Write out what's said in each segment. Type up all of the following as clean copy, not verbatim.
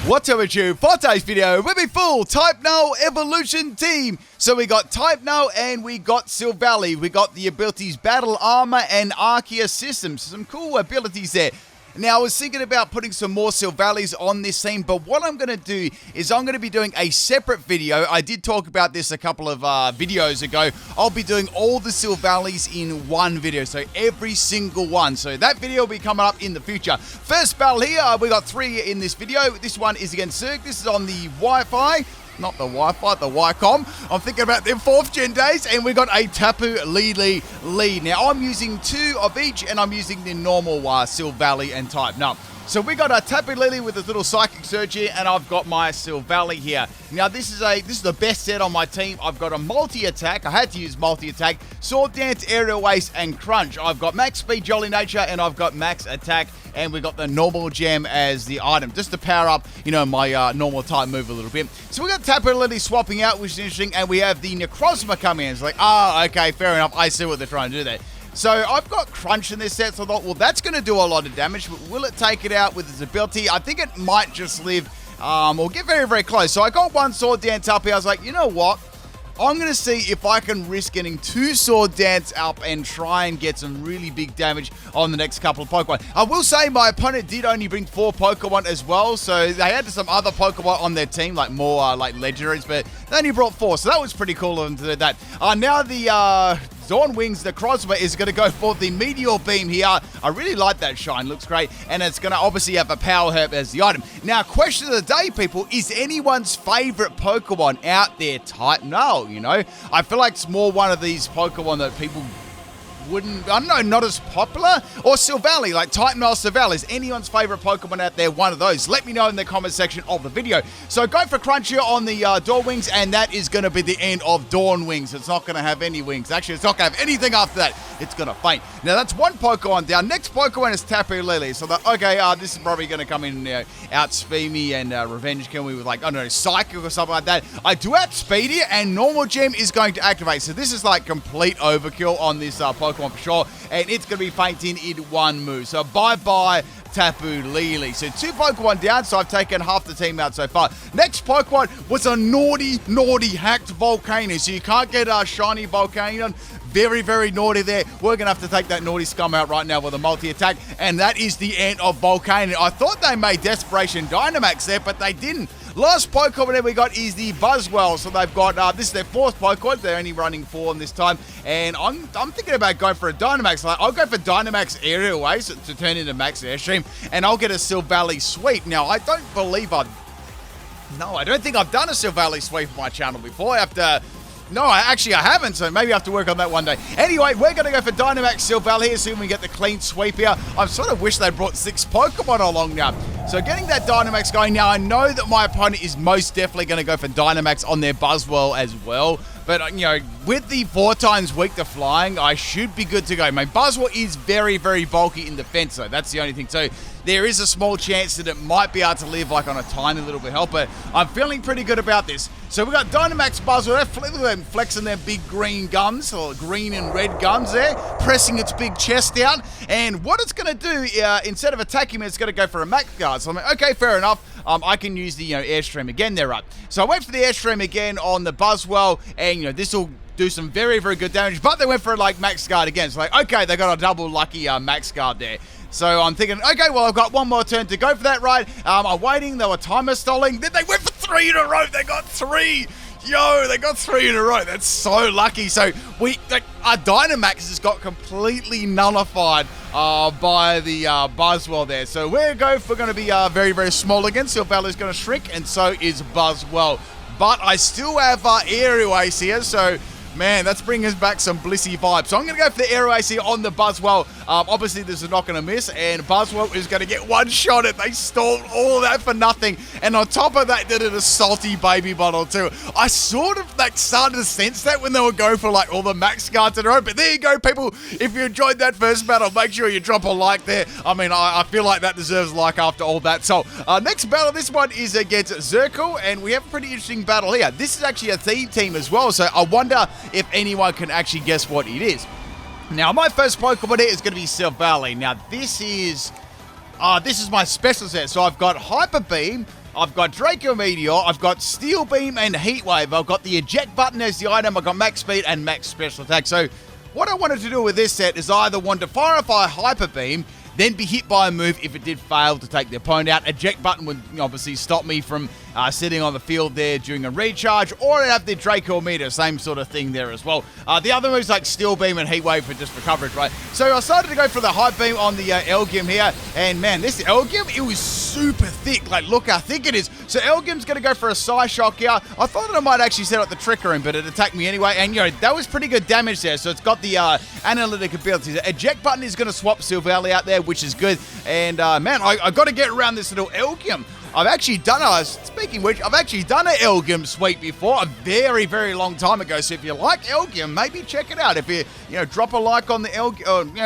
What's up with you? For today's video, we'll be full Type Null Evolution team. So we got Type Null and we got Silvally. We got the abilities Battle Armor and Archaea Systems. Some cool abilities there. Now, I was thinking about putting some more Silvallys on this team, but what I'm going to do is I'm going to be doing a separate video. I did talk about this a couple of videos ago. I'll be doing all the Silvallys in one video, so every single one. So that video will be coming up in the future. First battle here, we got 3 in this video. This one is against Zerg. This is on the Wi-Fi. Not the Wi-Fi, the Wi-Com. I'm thinking about them 4th gen days, and we got a Tapu Lele lead. Now, I'm using 2 of each, and I'm using the normal Silvally and Type Null. So we got a Tapu Lele with this little Psychic Surge here, and I've got my Silvally here. Now, this is the best set on my team. I've got a multi-attack. I had to use multi-attack. Sword Dance, Aerial Waste, and Crunch. I've got Max Speed, Jolly Nature, and I've got Max Attack, and we got the normal gem as the item, just to power up, my normal type move a little bit. So we got Tapu Lele swapping out, which is interesting, and we have the Necrozma coming in. It's like, okay, fair enough. I see what they're trying to do there. So I've got Crunch in this set, so I thought, well, that's going to do a lot of damage, but will it take it out with its ability? I think it might just live, or get very, very close. So I got 1 Sword Dance up here. I was like, you know what? I'm going to see if I can risk getting 2 Sword Dance up and try and get some really big damage on the next couple of Pokemon. I will say my opponent did only bring 4 Pokemon as well, so they had some other Pokemon on their team, like more like legendaries, but they only brought 4, so that was pretty cool of them to do that. Now the Dawn Wings, the Necrozma, is going to go for the Meteor Beam here. I really like that shine. Looks great. And it's going to obviously have a Power Herb as the item. Now, question of the day, people. Is anyone's favorite Pokemon out there Type Null? I feel like it's more one of these Pokemon that people wouldn't, I don't know, not as popular, or Silvally, like Type Null Silvally. Is anyone's favorite Pokemon out there one of those? Let me know in the comment section of the video. So go for Crunch here on the Dawn Wings, and that is going to be the end of Dawn Wings. It's not going to have any wings. Actually, it's not going to have anything after that. It's going to faint. Now, that's 1 Pokemon down. Next Pokemon is Tapu Lele. So, this is probably going to come in, outspeed me and revenge kill me with, like, I don't know, Psychic or something like that. I do outspeed here, and Normal Gem is going to activate. So, this is, like, complete overkill on this Pokemon for sure, and it's going to be fainting in 1 move. So bye-bye Tapu Lele. So 2 Pokemon down, so I've taken half the team out so far. Next Pokemon was a naughty hacked Volcano. So you can't get a shiny Volcano. Very, very naughty there. We're going to have to take that naughty scum out right now with a multi-attack, and that is the end of Volcano. I thought they made Desperation Dynamax there, but they didn't. Last Pokemon that we got is the Buzzwell. So they've got, this is their 4th Pokemon. They're only running 4 on this time. And I'm thinking about going for a Dynamax. I'll go for Dynamax Aerial Waste to turn into Max Airstream. And I'll get a Silvally Sweep. Now, I don't think I've done a Silvally Sweep on my channel before. No, I haven't, so maybe I have to work on that one day. Anyway, we're going to go for Dynamax Silvally here, see if we get the clean sweep here. I sort of wish they brought 6 Pokemon along now. So getting that Dynamax going now, I know that my opponent is most definitely going to go for Dynamax on their Buzzwell as well. But, with the 4 times weak to flying, I should be good to go. My Buzzwell is very, very bulky in defense, though. That's the only thing. So there is a small chance that it might be able to live like on a tiny little bit of help, but I'm feeling pretty good about this. So we got Dynamax Buzzwell. Look at them flexing their big green gums, or green and red gums there, pressing its big chest out. And what it's going to do, instead of attacking me, it's going to go for a Max Guard. So I'm like, okay, fair enough. I can use the Airstream again there up. So I went for the Airstream again on the Buzzwell, and this will do some very, very good damage. But they went for like Max Guard again. So like, okay, they got a double lucky Max Guard there. So I'm thinking, okay, well, I've got 1 more turn to go for that, right? I'm waiting. They were timer stalling. Then they went for 3 in a row. They got 3. Yo, they got 3 in a row. That's so lucky. So our Dynamax just got completely nullified by the Buzzwell there. So we're going to be very, very small again. Silvally's going to shrink, and so is Buzzwell. But I still have Aerial Ace here, so man, that's bringing us back some blissy vibes. So I'm going to go for the Aerial Ace here on the Buzzwell. Obviously, this is not going to miss, and Buzzwell is going to get 1 shot at. They stalled all of that for nothing. And on top of that, they did a salty baby bottle too. I sort of started to sense that when they were going for all the Max Guards in a row. But there you go, people. If you enjoyed that first battle, make sure you drop a like there. I mean, I feel like that deserves a like after all that. So next battle, this one is against Zerkle, and we have a pretty interesting battle here. This is actually a theme team as well, so I wonder if anyone can actually guess what it is. Now, my first Pokemon here is going to be Silvally. Now, this is my special set. So I've got Hyper Beam, I've got Draco Meteor, I've got Steel Beam and Heat Wave, I've got the eject button as the item, I've got max speed and max special attack. So what I wanted to do with this set is either want to fire off a Hyper Beam, then be hit by a move if it did fail to take the opponent out. Eject button would obviously stop me from sitting on the field there during a recharge, or I'd have the Draco Meteor, same sort of thing there as well. The other moves like Steel Beam and Heat Wave for just for coverage, right? So I started to go for the Hype Beam on the Elgim here, and man, this Elgim, it was super thick. Like, look how thick it is. So Elgim's going to go for a Psy Shock here. I thought that I might actually set up the Trick Room, but it attacked me anyway, and that was pretty good damage there. So it's got the analytic abilities. Eject button is going to swap Silvally out there, which is good. And man, I got to get around this little Elgim. I've actually done speaking of which, I've actually done an Elgim sweep before a very, very long time ago. So if you like Elgim, maybe check it out. If you drop a like on the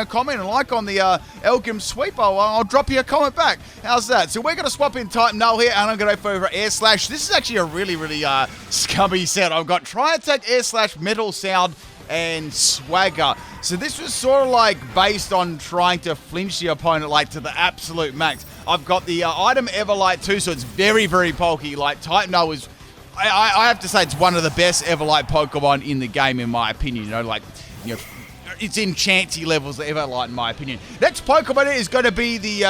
comment and like on the Elgim sweep, I'll drop you a comment back. How's that? So we're going to swap in Type Null here, and I'm going to go for Air Slash. This is actually a really, really scummy set. I've got Tri Attack, Air Slash, Metal Sound, and Swagger. So this was sort of like based on trying to flinch the opponent like to the absolute max. I've got the item Everlight too, so it's very, very bulky. Like Type Null is, I have to say, it's one of the best Everlight Pokemon in the game in my opinion. It's in chancy levels of Everlight in my opinion. Next Pokemon is going to be the,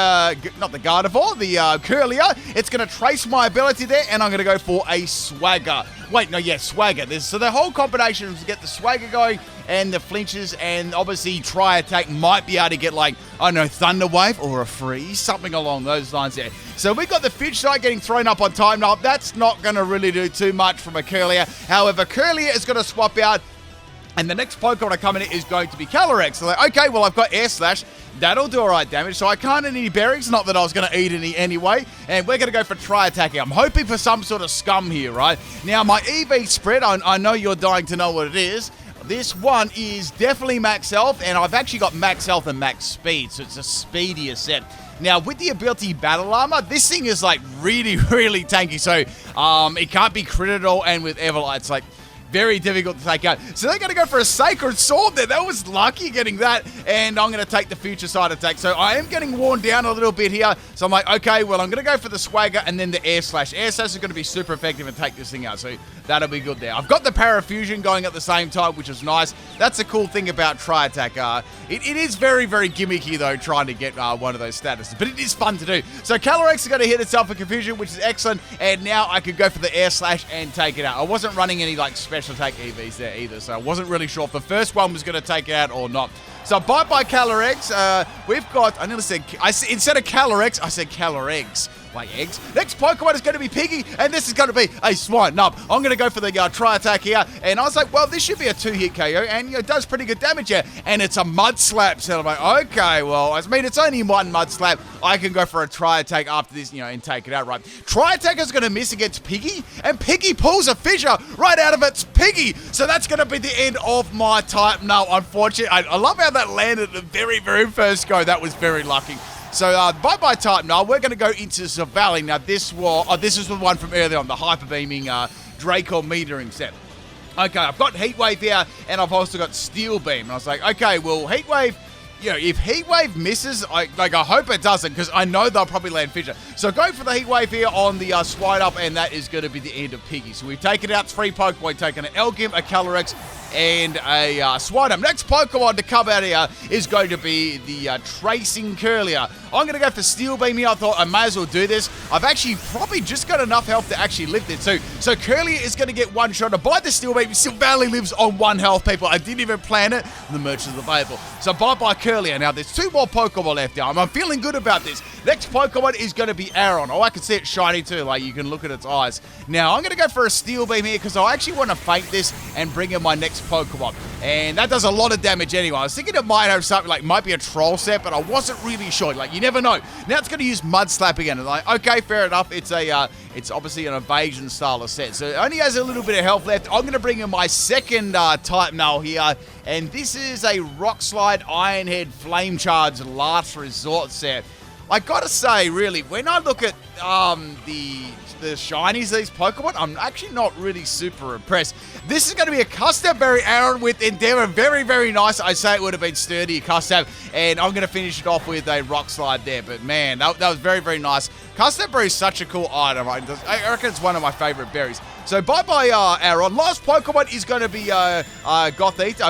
not the Gardevoir, the Curlier. It's going to trace my ability there, and I'm going to go for a Swagger. Wait, no, yeah, Swagger. So the whole combination is to get the Swagger going and the flinches, and obviously Tri Attack might be able to get, like, I don't know, Thunder Wave or a Freeze, something along those lines there. So we got the Fidge Knight getting thrown up on Time Null. That's not going to really do too much from a Curlier. However, Curlier is going to swap out, and the next Pokemon to come in is going to be Calyrex. So like, okay, well, I've got Air Slash. That'll do alright damage. So I can't eat any berries. Not that I was going to eat any anyway. And we're going to go for Tri Attack here. I'm hoping for some sort of scum here, right? Now, my EV spread, I know you're dying to know what it is. This one is definitely max health, and I've actually got max health and max speed. So it's a speedier set. Now, with the ability Battle Armor, this thing is like really, really tanky. So it can't be crit at all. And with Everlight, it's like very difficult to take out. So they're going to go for a Sacred Sword there. That was lucky getting that. And I'm going to take the Future Side Attack. So I am getting worn down a little bit here. So I'm like, okay, well, I'm going to go for the Swagger and then the Air Slash. Air Slash is going to be super effective and take this thing out. So that'll be good there. I've got the Parafusion going at the same time, which is nice. That's the cool thing about Tri Attack. It is very, very gimmicky, though, trying to get one of those statuses. But it is fun to do. So Calyrex is going to hit itself for Confusion, which is excellent. And now I could go for the Air Slash and take it out. I wasn't running any, like, special attack EVs there either, so I wasn't really sure if the first one was going to take it out or not. So bye-bye Calyrex. We've got, I nearly said, instead of Calyrex, I said Calyrex. Like eggs. Next Pokemon is going to be Piggy, and this is going to be a Swine. No, I'm going to go for the Tri Attack here, and I was like, well, this should be a 2-hit KO, and it does pretty good damage here, and it's a Mud Slap. So I'm like, okay, well, I mean, it's only one Mud Slap. I can go for a Tri Attack after this, and take it out, right? Tri Attack is going to miss against Piggy, and Piggy pulls a fissure right out of its Piggy. So that's going to be the end of my Type Null, unfortunately. I love how that landed the very, very first go. That was very lucky. So, bye-bye Type Null. We're going to go into Silvally. Now, this is the one from earlier on, the Hyper Beaming Draco Metering set. Okay, I've got Heat Wave here, and I've also got Steel Beam. And I was like, okay, well, Heat Wave, if Heat Wave misses, I hope it doesn't, because I know they'll probably land Fissure. So go for the Heat Wave here on the Swine Up, and that is going to be the end of Piggy. So we've taken out 3 Pokemon. We've taken an Elgim, a Calyrex, and a Swine Up. Next Pokemon to come out here is going to be the Tracing Curlier. I'm going to go for Steel Beam here. I thought I may as well do this. I've actually probably just got enough health to actually lift it. So Curlier is going to get one shot. By the Steel Beam, Silvally lives on 1 health, people. I didn't even plan it. The merch is available. So bye-bye Curlier. Now, there's 2 more Pokemon left here. I'm feeling good about this. Next Pokemon is going to be Aron. Oh, I can see it shiny too. Like, you can look at its eyes. Now, I'm going to go for a Steel Beam here because I actually want to feint this and bring in my next Pokemon. And that does a lot of damage anyway. I was thinking it might have something like, might be a Troll set, but I wasn't really sure. Like, you never know. Now it's going to use Mud Slap again. And like, okay, fair enough. It's it's obviously an evasion style of set. So it only has a little bit of health left. I'm going to bring in my second Type Null here. And this is a Rock Slide Iron Head Flame Charge Last Resort set. I gotta say, really, when I look at the shinies, these Pokemon, I'm actually not really super impressed. This is going to be a custom berry Aaron with Endeavor. Very, very nice. I say it would have been sturdy custom, and I'm going to finish it off with a rock slide there. But man, that was very, very nice. Custom berry is such a cool item. I reckon it's one of my favorite berries. So bye-bye, Aaron. Last Pokemon is going to be Gothorita,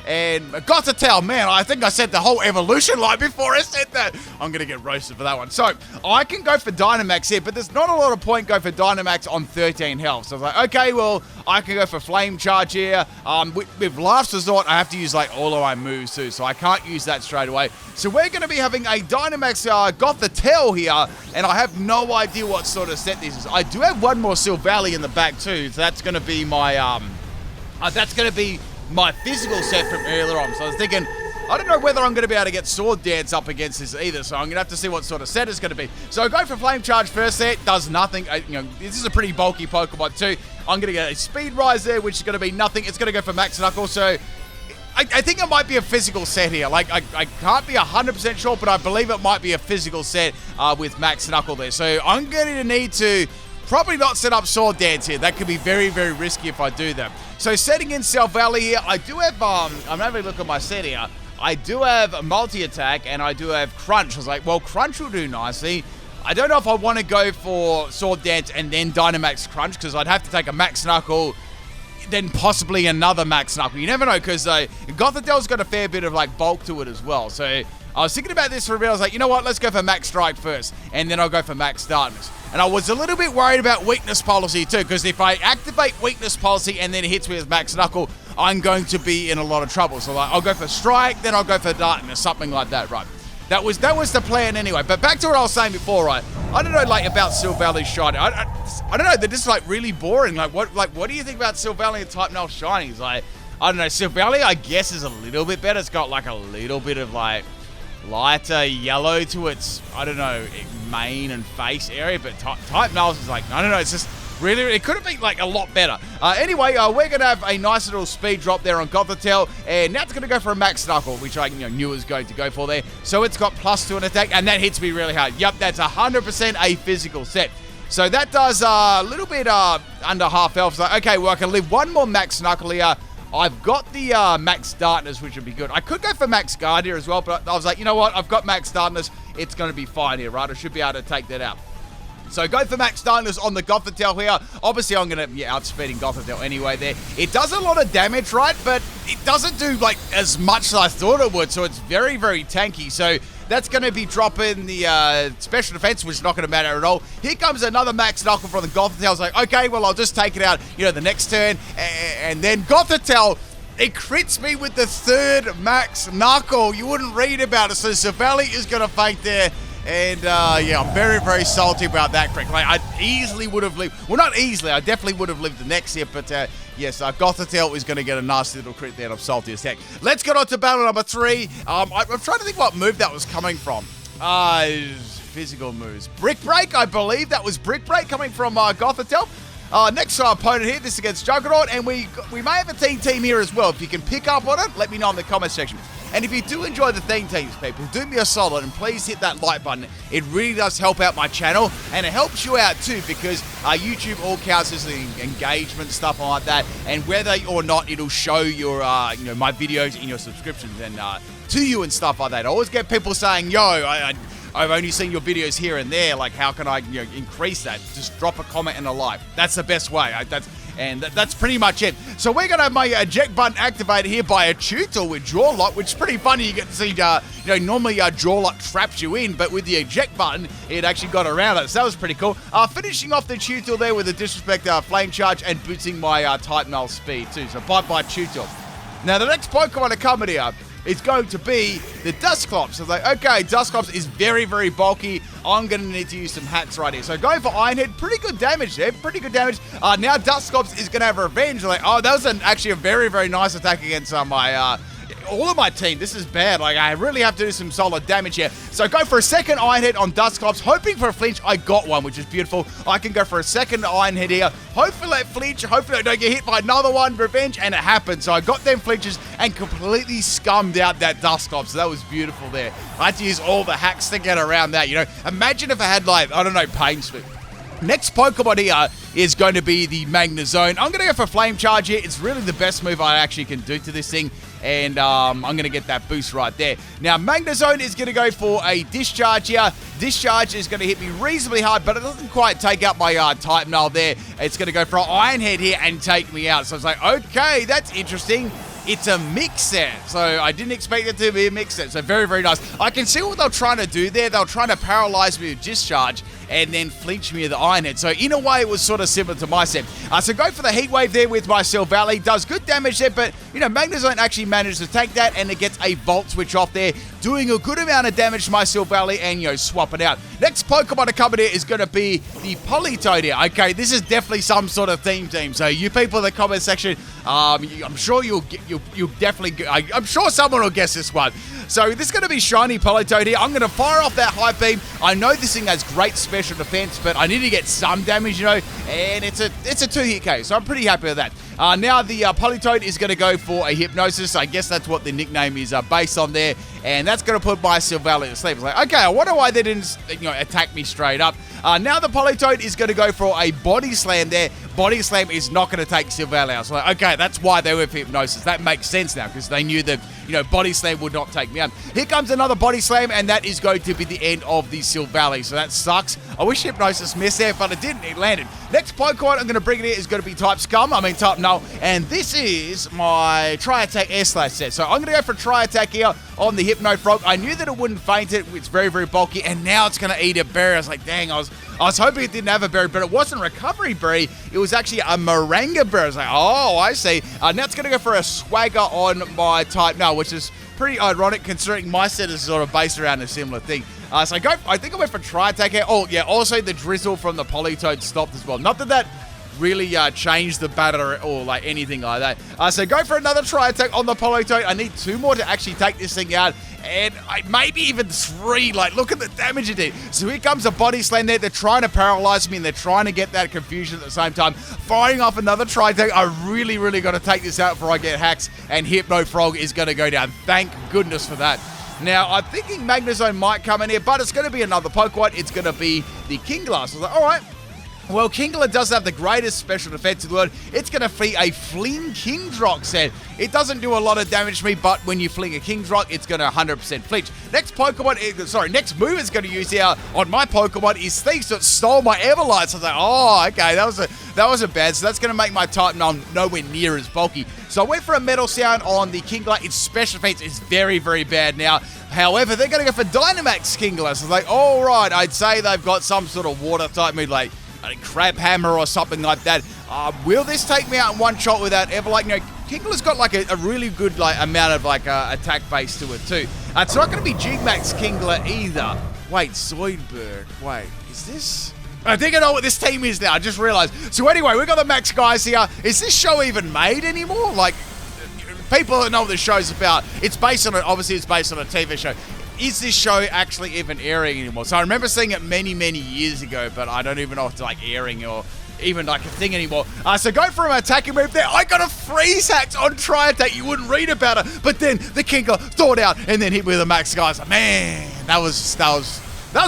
and Gothitelle. Man, I think I said the whole evolution line before I said that. I'm going to get roasted for that one. So I can go for Dynamax here, but there's not a lot of point go for Dynamax on 13 health. So I was like, okay, well, I can go for Flame Charge here. With Last Resort, I have to use like all of my moves too, so I can't use that straight away. So we're going to be having a Dynamax Gothitelle here, and I have no idea what sort of set this is. I do have one more Silvally in the back too, so that's going to be my physical set from earlier on. So I was thinking, I don't know whether I'm going to be able to get Sword Dance up against this either, so I'm going to have to see what sort of set it's going to be. So I go for Flame Charge first set, does nothing. This is a pretty bulky Pokemon too. I'm going to get a Speed Rise there, which is going to be nothing. It's going to go for Max Knuckle, so I think it might be a physical set here. Like, I can't be 100% sure, but I believe it might be a physical set with Max Knuckle there. So I'm going to need to probably not set up Sword Dance here. That could be very, very risky if I do that. So setting in Silvally here, I do have, I'm having a look at my set here. I do have a multi-attack, and I do have Crunch. I was like, well, Crunch will do nicely. I don't know if I want to go for Sword Dance and then Dynamax Crunch, because I'd have to take a Max Knuckle, then possibly another Max Knuckle. You never know, because Gothitelle's got a fair bit of like bulk to it as well. So I was thinking about this for a bit. I was like, you know what? Let's go for Max Strike first, and then I'll go for Max Darkness. And I was a little bit worried about Weakness Policy too, because if I activate Weakness Policy and then it hits me with Max Knuckle, I'm going to be in a lot of trouble. So like, I'll go for Strike, then I'll go for Darkness, something like that, right? That was the plan anyway. But back to what I was saying before, right? I don't know, like, about Silvally's shiny. I don't know. They're just like really boring. Like, what do you think about Silvally and Type Null shinies? Like, I don't know. Silvally, I guess, is a little bit better. It's got like a little bit of like lighter yellow to its, I don't know, mane and face area. But Type Null is like, I don't know. It's just really, it could have been like a lot better. Anyway, we're going to have a nice little speed drop there on Gothitelle, and now it's going to go for a Max Knuckle, which I knew it was going to go for there. So it's got +2 an attack, and that hits me really hard. Yep, that's 100% a physical set. So that does a little bit under half health. So, okay, well, I can live one more Max Knuckle here. I've got the Max Darkness, which would be good. I could go for Max Guard here as well, but I was like, you know what? I've got Max Darkness. It's going to be fine here, right? I should be able to take that out. So go for Max Darkness on the Gothitelle here. Obviously, I'm going to, outspeeding Gothitelle anyway there. It does a lot of damage, right? But it doesn't do, like, as much as I thought it would. So it's very, very tanky. So that's going to be dropping the special defense, which is not going to matter at all. Here comes another Max Knuckle from the Gothitelle. I was like, okay, well, I'll just take it out, the next turn. And then Gothitelle, it crits me with the third Max Knuckle. You wouldn't read about it. So Silvally is going to faint there. And, I'm very, very salty about that crit. Like, I easily would have lived. Well, not easily. I definitely would have lived the next hit. But, yes, Gothitelle is going to get a nasty little crit there, and I'm salty as heck. Let's get on to battle number 3. I'm trying to think what move that was coming from. Physical moves. Brick Break, I believe that was Brick Break coming from Gothitelle. Next opponent here, this is against Juggernaut, and we may have a team here as well. If you can pick up on it, let me know in the comment section. And if you do enjoy the theme teams, people, do me a solid and please hit that like button. It really does help out my channel, and it helps you out too, because YouTube all counts as the engagement, stuff like that, and whether or not it'll show your my videos in your subscriptions and to you and stuff like that. I always get people saying, yo, I've only seen your videos here and there. Like, how can I increase that? Just drop a comment and a like. That's the best way. That's pretty much it. So we're going to have my eject button activated here by a tutor with Draw Lock, which is pretty funny. You get to see, normally Draw Lock traps you in, but with the eject button, it actually got around it. So that was pretty cool. Finishing off the tutor there with a Disrespect Flame Charge and boosting my Type Null speed too. So bye-bye tutor. Now the next Pokemon to come in here, it's going to be the Dusclops. So I was like, okay, Dusclops is very, very bulky. I'm going to need to use some hats right here. So going for Iron Head, pretty good damage there. Pretty good damage. Now Dusclops is going to have revenge. Like, oh, that was actually a very, very nice attack against my all of my team. This is bad. Like, I really have to do some solid damage here. So go for a second Iron Head on Dusclops, hoping for a flinch. I got one, which is beautiful. I can go for a second Iron Head here. Hopefully that flinch. Hopefully I don't get hit by another one. Revenge, and it happened. So I got them flinches and completely scummed out that Dusclops. So that was beautiful there. I had to use all the hacks to get around that, you know. Imagine if I had, like, I don't know, Pain Sweep. Next Pokemon here is going to be the Magnezone. I'm going to go for Flame Charge here. It's really the best move I actually can do to this thing. And I'm going to get that boost right there. Now, Magnezone is going to go for a Discharge here. Discharge is going to hit me reasonably hard, but it doesn't quite take out my Type Null there. It's going to go for an Iron Head here and take me out. So I was like, okay, that's interesting. It's a mix set, so I didn't expect it to be a mix set, so very, very nice. I can see what they're trying to do there. They're trying to paralyze me with Discharge and then flinch me with the Iron Head. So in a way, it was sort of similar to my set. So go for the Heat Wave there with my Silvally. Does good damage there, but, you know, Magnezone actually managed to take that, and it gets a Volt Switch off there, doing a good amount of damage to my Silvally and, you know, swap it out. Next Pokemon to come in here is going to be the Politoed here. Okay, this is definitely some sort of team. So you people in the comment section, I'm sure you'll definitely, I'm sure someone will guess this one. So this is going to be Shiny Politoed here. I'm going to fire off that Hype Beam. I know this thing has great special defense, but I need to get some damage, you know, and it's a 2-hit KO, so I'm pretty happy with that. Now the Politoed is going to go for a Hypnosis. I guess that's what the nickname is based on there, and that's going to put my Silvally to sleep. It's like, okay, I wonder why they didn't, you know, attack me straight up. Now the Politoed is going to go for a Body Slam there. Body Slam is not going to take Silvally out. So, like, okay, that's why they were for Hypnosis. That makes sense now, because they knew that, you know, Body Slam would not take me out. Here comes another Body Slam, and that is going to be the end of the Silvally. So that sucks. I wish Hypnosis missed there, but it didn't. It landed. Next Pokemon I'm going to bring in here is going to be Type Null, and this is my Tri-Attack S-Slash set. So I'm going to go for Tri-Attack here on the Hypno Frog. I knew that it wouldn't faint it. It's very, very bulky, and now it's going to eat a berry. I was like, dang, I was hoping it didn't have a berry, but it wasn't a Recovery Berry. It was actually a Moringa Berry. I was like, oh, I see. Now it's going to go for a Swagger on my Type Null, which is pretty ironic considering my set is sort of based around a similar thing. So I think I went for Tri-Attack here. Oh, yeah, also the Drizzle from the Politoed stopped as well. Not that that really changed the batter or like anything like that. So go for another Tri-Attack on the Politoed. I need 2 more to actually take this thing out, and maybe even 3. Like, look at the damage it did. So here comes a Body Slam there. They're trying to paralyze me, and they're trying to get that confusion at the same time. Firing off another Tri-Attack. I really, really got to take this out before I get hacks, and Hypno Frog is going to go down. Thank goodness for that. Now, I'm thinking Magnezone might come in here, but it's going to be another Pokemon. It's going to be the Kingler. I was like, all right. Well, Kingler does have the greatest special defense in the world. It's going to be a Fling Kingdrock set. It doesn't do a lot of damage to me, but when you fling a Kingdrock, it's going to 100% flinch. Next move it's going to use here on my Pokemon is Thief, so it stole my Everlight. So I was like, oh, okay, that was a bad. So that's going to make my Type Null nowhere near as bulky. So I went for a Metal Sound on the Kingler. Its special defense is very, very bad now. However, they're going to go for Dynamax Kingler. So I was like, all right, I'd say they've got some sort of water type move, like a Crab Hammer or something like that. Will this take me out in one shot without ever, like, you know, Kingler's got like a really good like amount of like attack base to it too. It's not going to be Gigmax Kingler either. Wait, Zoidberg. Wait, is this? I think I know what this team is now. I just realized. So anyway, we've got the Max guys here. Is this show even made anymore? Like, people that know what this show's about, it's based on obviously it's based on a TV show. Is this show actually even airing anymore? So I remember seeing it many, many years ago, but I don't even know if it's like airing or even like a thing anymore. So go for an attacking move there. I got a freeze hack on Tri-Attack. You wouldn't read about it, but then the Kingler thawed out and then hit me with a Max guys. Man, that was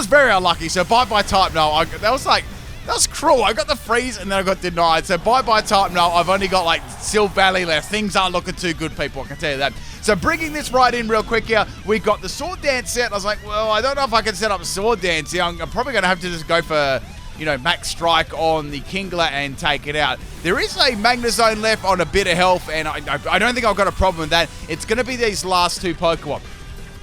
very unlucky. So bye-bye Type Null. That was cruel. I got the freeze and then I got denied. So bye-bye Type Null. I've only got like Silvally left. Things aren't looking too good, people. I can tell you that. So bringing this right in real quick here, we got the Sword Dance set. I was like, well, I don't know if I can set up Sword Dance here. I'm probably going to have to just go for, you know, Max Strike on the Kingler and take it out. There is a Magnezone left on a bit of health, and I don't think I've got a problem with that. It's going to be these last 2 Pokemon.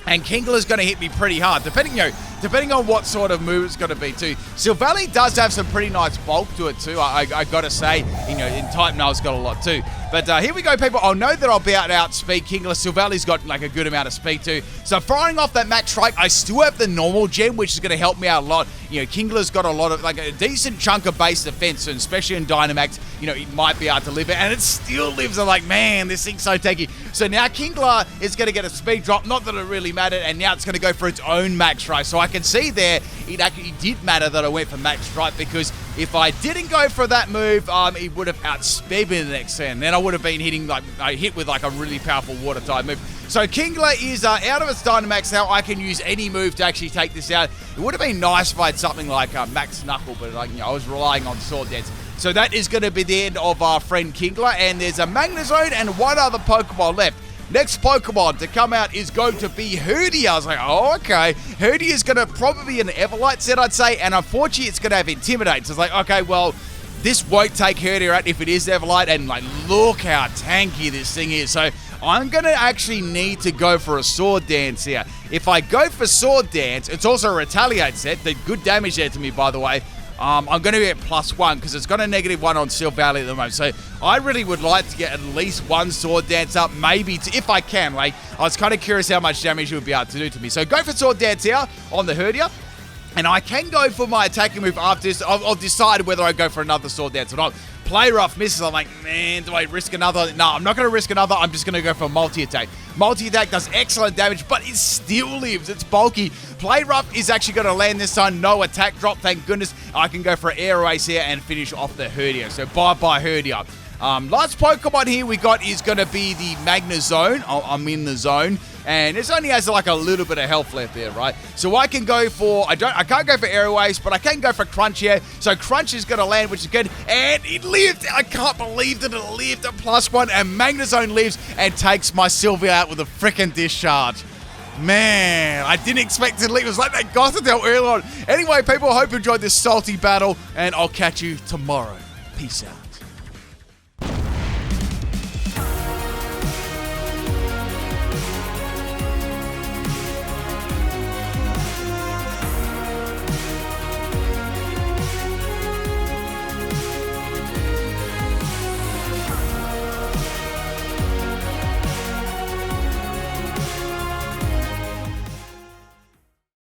And Kingler's going to hit me pretty hard, depending on what sort of move it's going to be too. Silvally does have some pretty nice bulk to it too, I got to say. You know, in Type Null's got a lot too. But here we go, people. I know that I'll be able to outspeed Kingler. Silvally's got like a good amount of speed too. So firing off that max strike, I still have the normal gem, which is going to help me out a lot. You know, Kingler's got a lot of, like a decent chunk of base defense, and especially in Dynamax, you know, it might be able to live it, and it still lives. I'm like, man, this thing's so tanky. So now Kingler is going to get a speed drop, not that it really mattered, and now it's going to go for its own max strike. So I can see there, it actually did matter that I went for max strike, because if I didn't go for that move, it would have outsped me the next turn. Then I would have been hitting, like, I hit with like a really powerful water type move. So Kingler is out of its Dynamax now. I can use any move to actually take this out. It would have been nice if I had something like Max Knuckle, but like, you know, I was relying on Sword Dance. So that is going to be the end of our friend Kingler, and there's a Magnezone and one other Pokemon left. Next Pokemon to come out is going to be Herdia. I was like, oh, okay. Herdia is going to probably be an Everlight set, I'd say, and unfortunately it's going to have Intimidate. So it's like, okay, well, this won't take Herdia out if it is Everlight, and like, look how tanky this thing is. So I'm going to actually need to go for a Sword Dance here. If I go for Sword Dance, it's also a Retaliate set. Did good damage there to me, by the way. I'm going to get +1 because it's got a -1 on Silvally at the moment. So I really would like to get at least one Sword Dance up, maybe if I can. Like, I was kind of curious how much damage it would be able to do to me. So go for Sword Dance here on the Herdia. And I can go for my attacking move after this. I'll decide whether I go for another Sword Dance or not. Play Rough misses. I'm like, man, do I risk another? No, I'm not going to risk another. I'm just going to go for multi-attack. Multi-attack does excellent damage, but it still lives. It's bulky. Play Rough is actually going to land this time. No attack drop, thank goodness. I can go for Air Race here and finish off the Herdia. So bye-bye Herdia. Last Pokemon here we got is going to be the Magnezone. I'm in the zone. And it only has like a little bit of health left there, right? So I can go for, I can't go for Airways, but I can go for Crunch here. So Crunch is going to land, which is good. And it lived. I can't believe that it lived at +1. And Magnezone lives and takes my Sylvia out with a freaking discharge. Man, I didn't expect it to leave. It was like that Gothitelle earlier on. Anyway, people, I hope you enjoyed this salty battle. And I'll catch you tomorrow. Peace out.